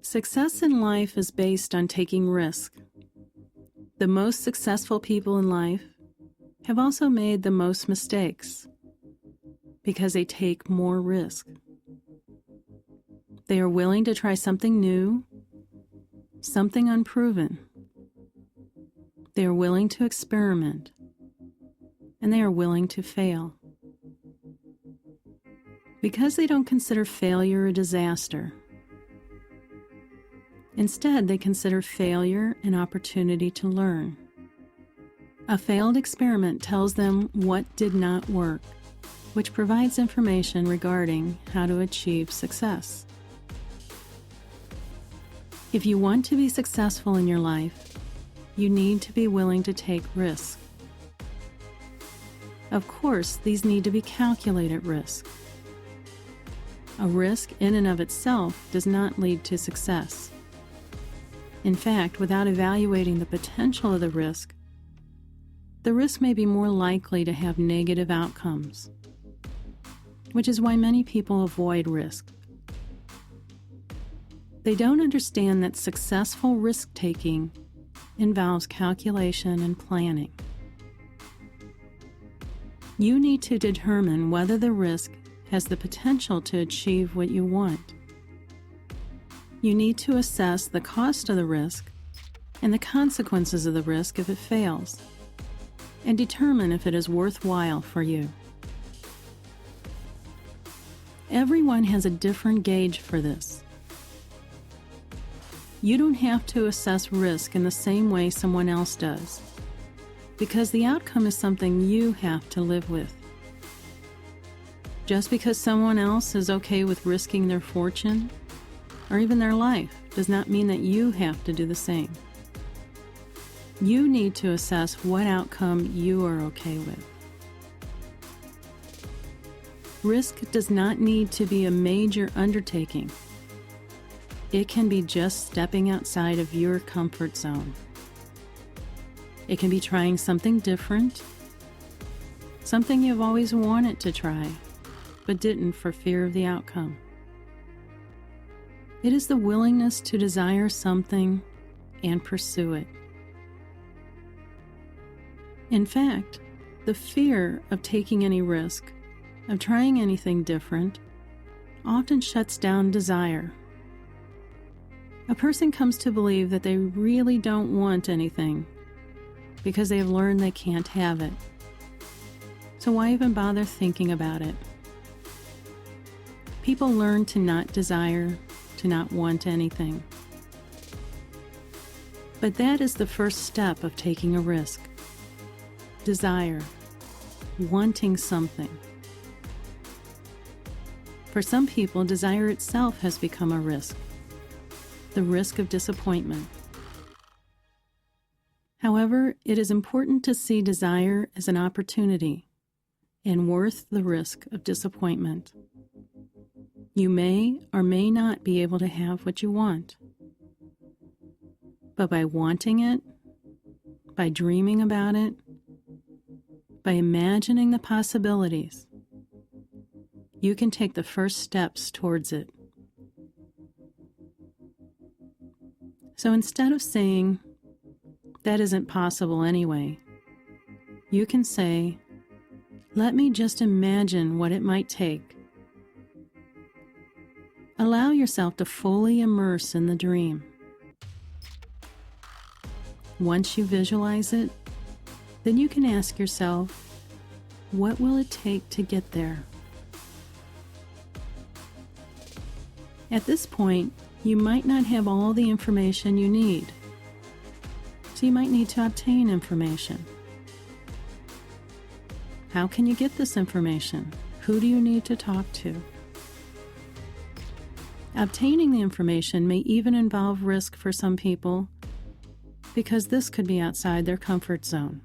Success in life is based on taking risk. The most successful people in life have also made the most mistakes because they take more risk. They are willing to try something new, something unproven. They are willing to experiment, and they are willing to fail. Because they don't consider failure a disaster. Instead, they consider failure an opportunity to learn. A failed experiment tells them what did not work, which provides information regarding how to achieve success. If you want to be successful in your life, you need to be willing to take risks. Of course, these need to be calculated risks. A risk in and of itself does not lead to success. In fact, without evaluating the potential of the risk may be more likely to have negative outcomes, which is why many people avoid risk. They don't understand that successful risk-taking involves calculation and planning. You need to determine whether the risk has the potential to achieve what you want. You need to assess the cost of the risk and the consequences of the risk if it fails, and determine if it is worthwhile for you. Everyone has a different gauge for this. You don't have to assess risk in the same way someone else does, because the outcome is something you have to live with. Just because someone else is okay with risking their fortune, or even their life, does not mean that you have to do the same. You need to assess what outcome you are okay with. Risk does not need to be a major undertaking. It can be just stepping outside of your comfort zone. It can be trying something different, something you've always wanted to try, but didn't for fear of the outcome. It is the willingness to desire something and pursue it. In fact, the fear of taking any risk, of trying anything different, often shuts down desire. A person comes to believe that they really don't want anything because they have learned they can't have it. So why even bother thinking about it? People learn to not desire, to not want anything. But that is the first step of taking a risk. Desire, wanting something. For some people, desire itself has become a risk, the risk of disappointment. However, it is important to see desire as an opportunity and worth the risk of disappointment. You may or may not be able to have what you want. But by wanting it, by dreaming about it, by imagining the possibilities, you can take the first steps towards it. So instead of saying, "That isn't possible anyway," you can say, "Let me just imagine what it might take." Allow yourself to fully immerse in the dream. Once you visualize it, then you can ask yourself, what will it take to get there? At this point, you might not have all the information you need, so you might need to obtain information. How can you get this information? Who do you need to talk to? Obtaining the information may even involve risk for some people, because this could be outside their comfort zone.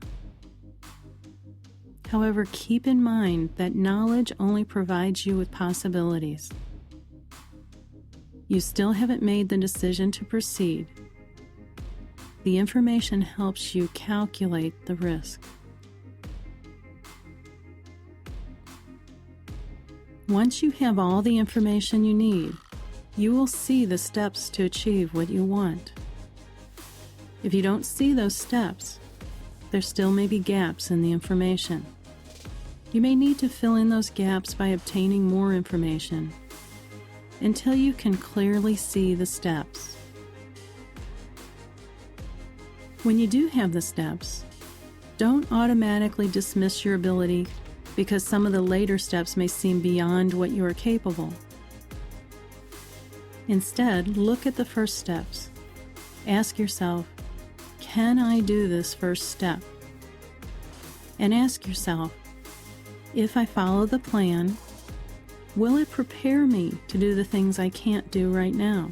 However, keep in mind that knowledge only provides you with possibilities. You still haven't made the decision to proceed. The information helps you calculate the risk. Once you have all the information you need, you will see the steps to achieve what you want. If you don't see those steps, there still may be gaps in the information. You may need to fill in those gaps by obtaining more information until you can clearly see the steps. When you do have the steps, don't automatically dismiss your ability because some of the later steps may seem beyond what you are capable. Instead, look at the first steps. Ask yourself, can I do this first step? And ask yourself, if I follow the plan, will it prepare me to do the things I can't do right now?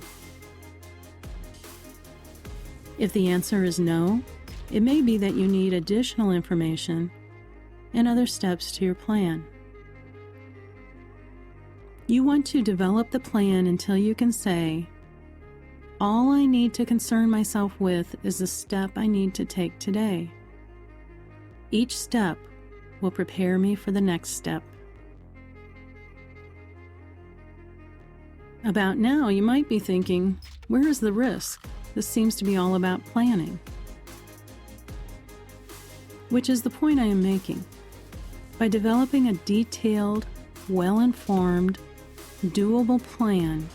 If the answer is no, it may be that you need additional information and other steps to your plan. You want to develop the plan until you can say, all I need to concern myself with is the step I need to take today. Each step will prepare me for the next step. About now, you might be thinking, where is the risk? This seems to be all about planning. Which is the point I am making. By developing a detailed, well-informed, doable plan,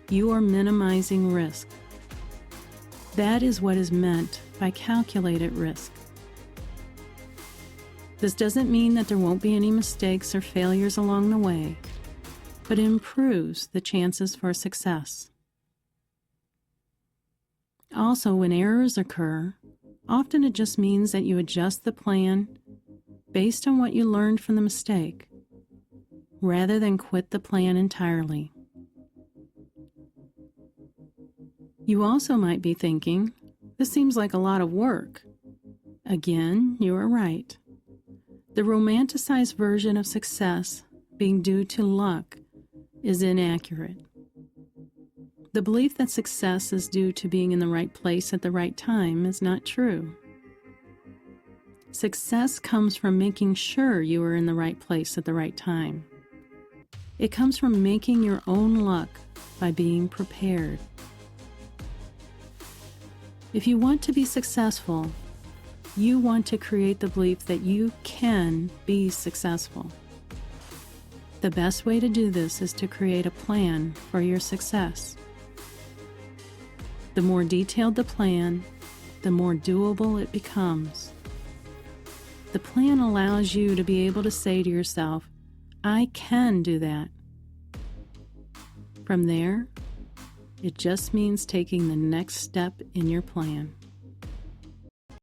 you are minimizing risk. That is what is meant by calculated risk. This doesn't mean that there won't be any mistakes or failures along the way, but it improves the chances for success. Also, when errors occur, often it just means that you adjust the plan based on what you learned from the mistake, rather than quit the plan entirely. You also might be thinking, this seems like a lot of work. Again, you are right. The romanticized version of success being due to luck is inaccurate. The belief that success is due to being in the right place at the right time is not true. Success comes from making sure you are in the right place at the right time. It comes from making your own luck by being prepared. If you want to be successful, you want to create the belief that you can be successful. The best way to do this is to create a plan for your success. The more detailed the plan, the more doable it becomes. The plan allows you to be able to say to yourself, I can do that. From there, it just means taking the next step in your plan.